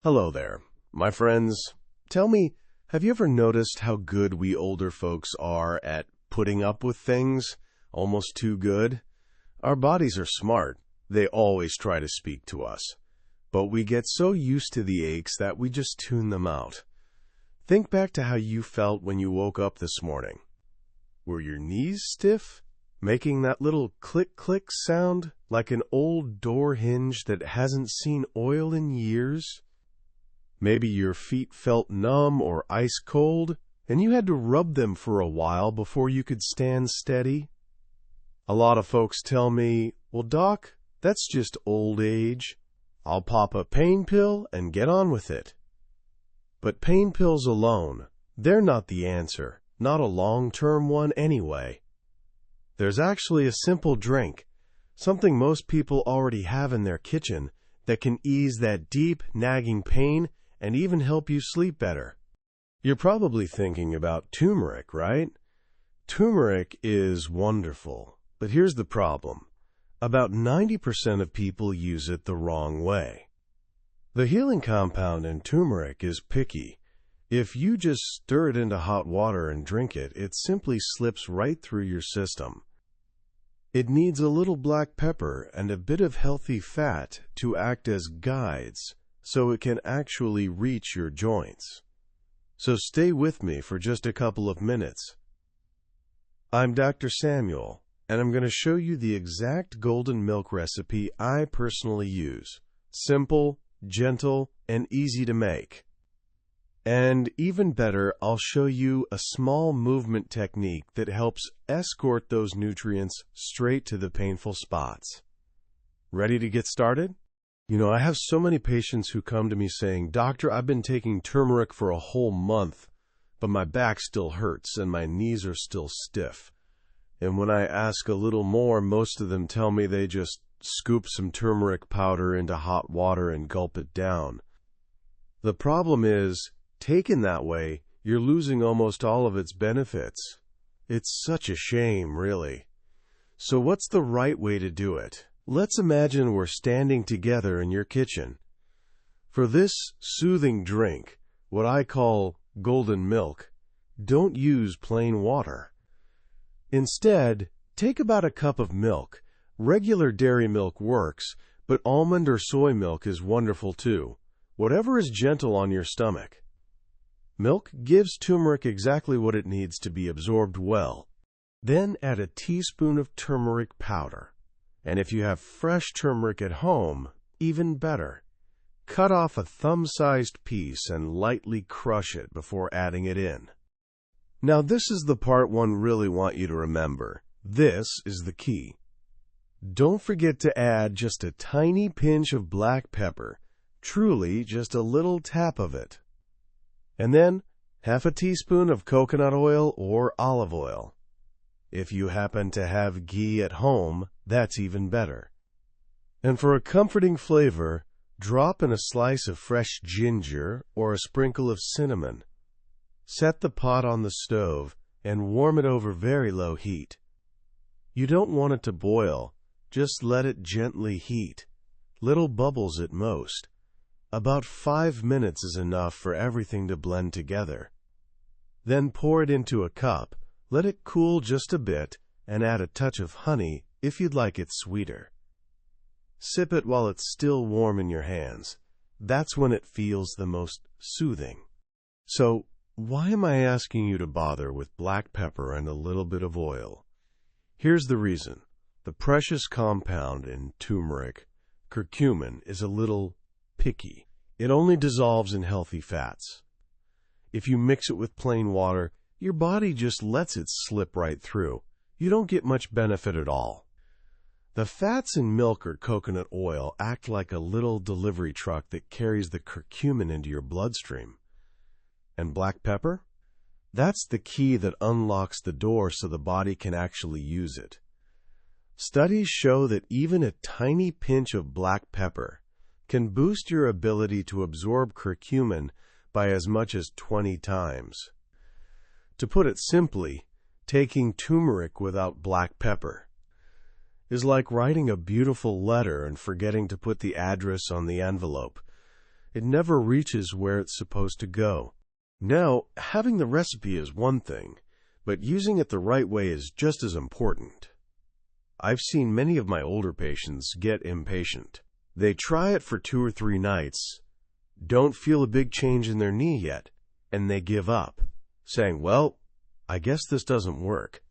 Hello there, my friends. Tell me, have you ever noticed how good we older folks are at putting up with things? Almost too good? Our bodies are smart. They always try to speak to us. But we get so used to the aches that we just tune them out. Think back to how you felt when you woke up this morning. Were your knees stiff? Making that little click-click sound like an old door hinge that hasn't seen oil in years? Maybe your feet felt numb or ice cold, and you had to rub them for a while before you could stand steady. A lot of folks tell me, "Well, Doc, that's just old age. I'll pop a pain pill and get on with it." But pain pills alone, they're not the answer, not a long-term one anyway. There's actually a simple drink, something most people already have in their kitchen, that can ease that deep, nagging pain and even help you sleep better. You're probably thinking about turmeric, right? Turmeric is wonderful, but here's the problem. About 90% of people use it the wrong way. The healing compound in turmeric is picky. If you just stir it into hot water and drink it, it simply slips right through your system. It needs a little black pepper and a bit of healthy fat to act as guides, so it can actually reach your joints. So stay with me for just a couple of minutes. I'm Dr. Samuel, and I'm going to show you the exact golden milk recipe I personally use. Simple, gentle, and easy to make. And even better, I'll show you a small movement technique that helps escort those nutrients straight to the painful spots. Ready to get started? I have so many patients who come to me saying, "Doctor, I've been taking turmeric for a whole month, but my back still hurts and my knees are still stiff." And when I ask a little more, most of them tell me they just scoop some turmeric powder into hot water and gulp it down. The problem is, taken that way, you're losing almost all of its benefits. It's such a shame, really. So what's the right way to do it? Let's imagine we're standing together in your kitchen. For this soothing drink, what I call golden milk, don't use plain water. Instead, take about a cup of milk. Regular dairy milk works, but almond or soy milk is wonderful too. Whatever is gentle on your stomach. Milk gives turmeric exactly what it needs to be absorbed well. Then add a teaspoon of turmeric powder. And if you have fresh turmeric at home, even better. Cut off a thumb-sized piece and lightly crush it before adding it in. Now this is the part one really want you to remember. This is the key. Don't forget to add just a tiny pinch of black pepper, truly just a little tap of it. And then half a teaspoon of coconut oil or olive oil. If you happen to have ghee at home, that's even better. And for a comforting flavor, drop in a slice of fresh ginger or a sprinkle of cinnamon. Set the pot on the stove and warm it over very low heat. You don't want it to boil, just let it gently heat. Little bubbles at most. About 5 minutes is enough for everything to blend together. Then pour it into a cup. Let it cool just a bit, and add a touch of honey if you'd like it sweeter. Sip it while it's still warm in your hands. That's when it feels the most soothing. So, why am I asking you to bother with black pepper and a little bit of oil? Here's the reason. The precious compound in turmeric, curcumin, is a little picky. It only dissolves in healthy fats. If you mix it with plain water, your body just lets it slip right through. You don't get much benefit at all. The fats in milk or coconut oil act like a little delivery truck that carries the curcumin into your bloodstream. And black pepper? That's the key that unlocks the door so the body can actually use it. Studies show that even a tiny pinch of black pepper can boost your ability to absorb curcumin by as much as 20 times. To put it simply, taking turmeric without black pepper is like writing a beautiful letter and forgetting to put the address on the envelope. it never reaches where it's supposed to go. Now, having the recipe is one thing, but using it the right way is just as important. I've seen many of my older patients get impatient. They try it for 2 or 3 nights, don't feel a big change in their knee yet, and they give up, saying, "Well, I guess this doesn't work."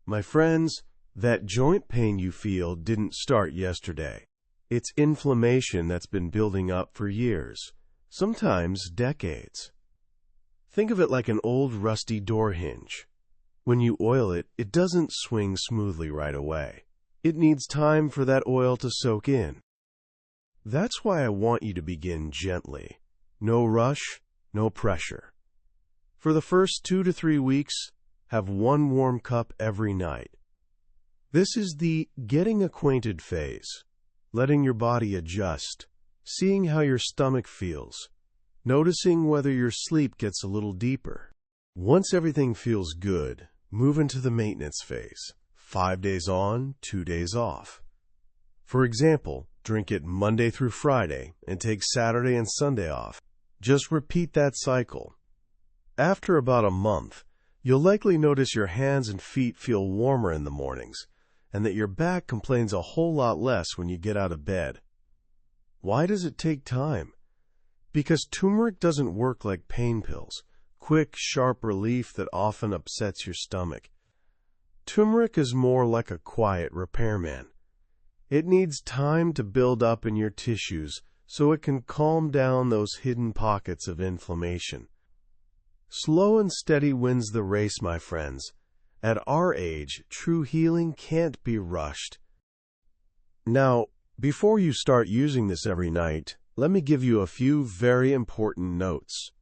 My friends, that joint pain you feel didn't start yesterday. It's inflammation that's been building up for years, sometimes decades. Think of it like an old rusty door hinge. When you oil it, it doesn't swing smoothly right away. It needs time for that oil to soak in. That's why I want you to begin gently. No rush, no pressure. For the first 2 to 3 weeks, have 1 warm cup every night. This is the getting acquainted phase, letting your body adjust, seeing how your stomach feels, noticing whether your sleep gets a little deeper. Once everything feels good, move into the maintenance phase. 5 days on, 2 days off. For example, drink it Monday through Friday and take Saturday and Sunday off. Just repeat that cycle. After about a month, you'll likely notice your hands and feet feel warmer in the mornings, and that your back complains a whole lot less when you get out of bed. Why does it take time? Because turmeric doesn't work like pain pills, quick, sharp relief that often upsets your stomach. Turmeric is more like a quiet repairman. It needs time to build up in your tissues so it can calm down those hidden pockets of inflammation. Slow and steady wins the race, my friends. At our age, true healing can't be rushed. Now, before you start using this every night, let me give you a few very important notes.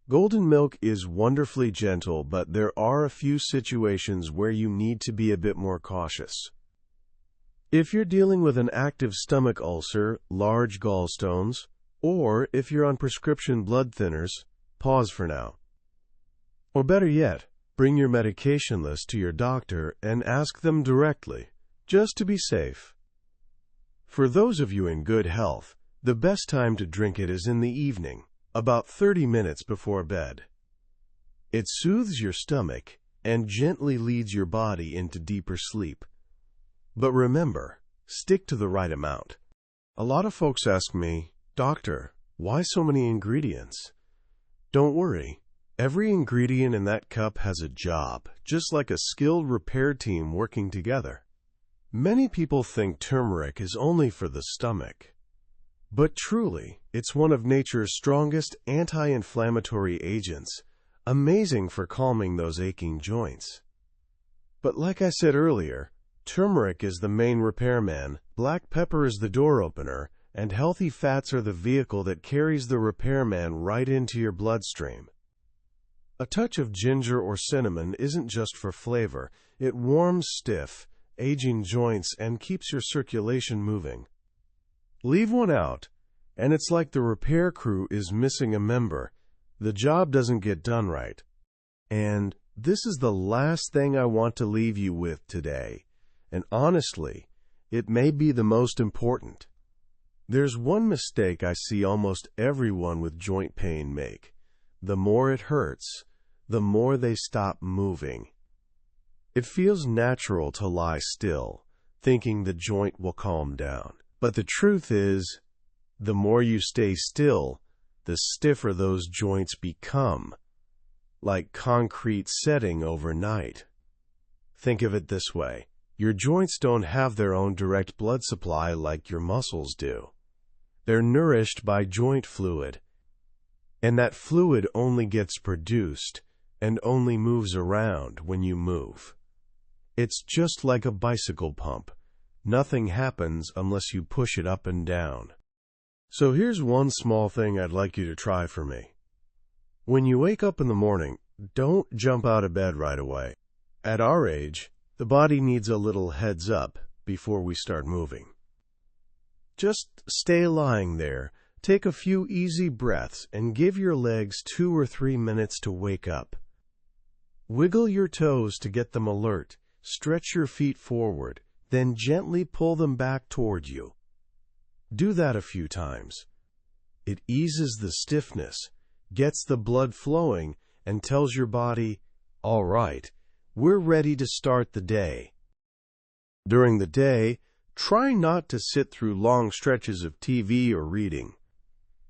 Golden milk is wonderfully gentle, but there are a few situations where you need to be a bit more cautious. If you're dealing with an active stomach ulcer, large gallstones, or if you're on prescription blood thinners, pause for now. Or better yet, bring your medication list to your doctor and ask them directly, just to be safe. For those of you in good health, the best time to drink it is in the evening, about 30 minutes before bed. It soothes your stomach and gently leads your body into deeper sleep. But remember, stick to the right amount. A lot of folks ask me, "Doctor, why so many ingredients?" Don't worry. Every ingredient in that cup has a job, just like a skilled repair team working together. Many people think turmeric is only for the stomach. But truly, it's one of nature's strongest anti-inflammatory agents, amazing for calming those aching joints. But like I said earlier, turmeric is the main repairman, black pepper is the door opener, and healthy fats are the vehicle that carries the repairman right into your bloodstream. A touch of ginger or cinnamon isn't just for flavor. It warms stiff, aging joints and keeps your circulation moving. Leave one out, and it's like the repair crew is missing a member. The job doesn't get done right. And this is the last thing I want to leave you with today. And honestly, it may be the most important. There's one mistake I see almost everyone with joint pain make. The more it hurts, the more they stop moving. It feels natural to lie still, thinking the joint will calm down. But the truth is, the more you stay still, the stiffer those joints become, like concrete setting overnight. Think of it this way. Your joints don't have their own direct blood supply like your muscles do. They're nourished by joint fluid, and that fluid only gets produced and only moves around when you move. It's just like a bicycle pump. Nothing happens unless you push it up and down. So here's one small thing I'd like you to try for me. When you wake up in the morning, don't jump out of bed right away. At our age, the body needs a little heads up before we start moving. Just stay lying there, take a few easy breaths, and give your legs 2 or 3 minutes to wake up. Wiggle your toes to get them alert, stretch your feet forward, then gently pull them back toward you. Do that a few times. It eases the stiffness, gets the blood flowing, and tells your body, all right, we're ready to start the day. During the day, try not to sit through long stretches of TV or reading.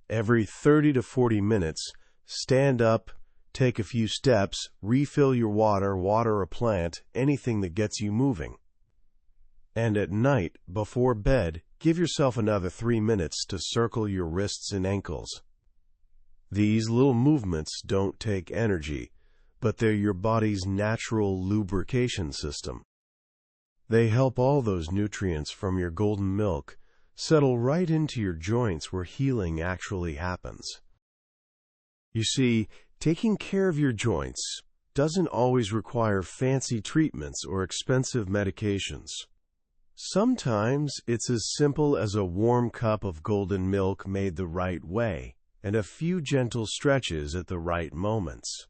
Every 30 to 40 minutes, stand up, take a few steps, refill your water a plant, anything that gets you moving. And at night, before bed, give yourself another 3 minutes to circle your wrists and ankles. These little movements don't take energy, but they're your body's natural lubrication system. They help all those nutrients from your golden milk settle right into your joints where healing actually happens. You see, taking care of your joints doesn't always require fancy treatments or expensive medications. Sometimes it's as simple as a warm cup of golden milk made the right way and a few gentle stretches at the right moments.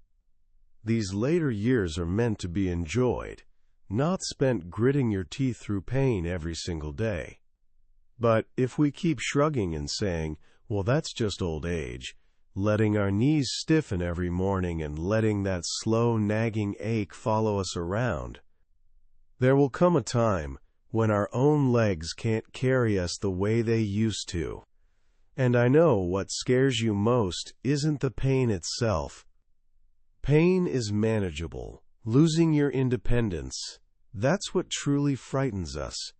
These later years are meant to be enjoyed, not spent gritting your teeth through pain every single day. But if we keep shrugging and saying, well, that's just old age, letting our knees stiffen every morning and letting that slow, nagging ache follow us around, there will come a time when our own legs can't carry us the way they used to. And I know what scares you most isn't the pain itself. Pain is manageable. Losing your independence, that's what truly frightens us.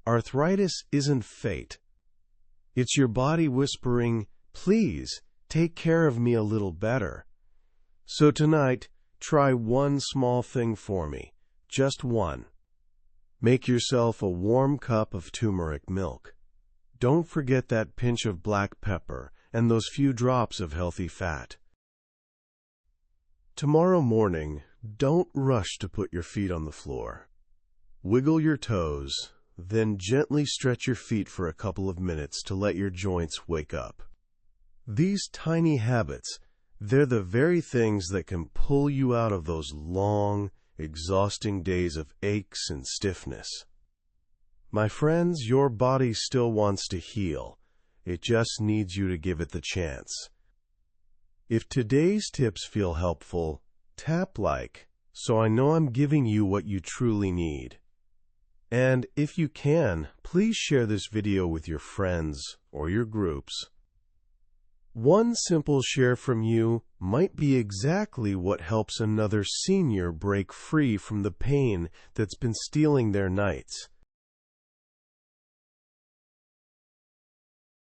Arthritis isn't fate. It's your body whispering, please, take care of me a little better. So tonight, try one small thing for me. Just one. Make yourself a warm cup of turmeric milk. Don't forget that pinch of black pepper and those few drops of healthy fat. Tomorrow morning, don't rush to put your feet on the floor. Wiggle your toes, then gently stretch your feet for a couple of minutes to let your joints wake up. These tiny habits, they're the very things that can pull you out of those long, exhausting days of aches and stiffness. My friends, your body still wants to heal. It just needs you to give it the chance. If today's tips feel helpful, tap like, so I know I'm giving you what you truly need. And if you can, please share this video with your friends or your groups. One simple share from you might be exactly what helps another senior break free from the pain that's been stealing their nights.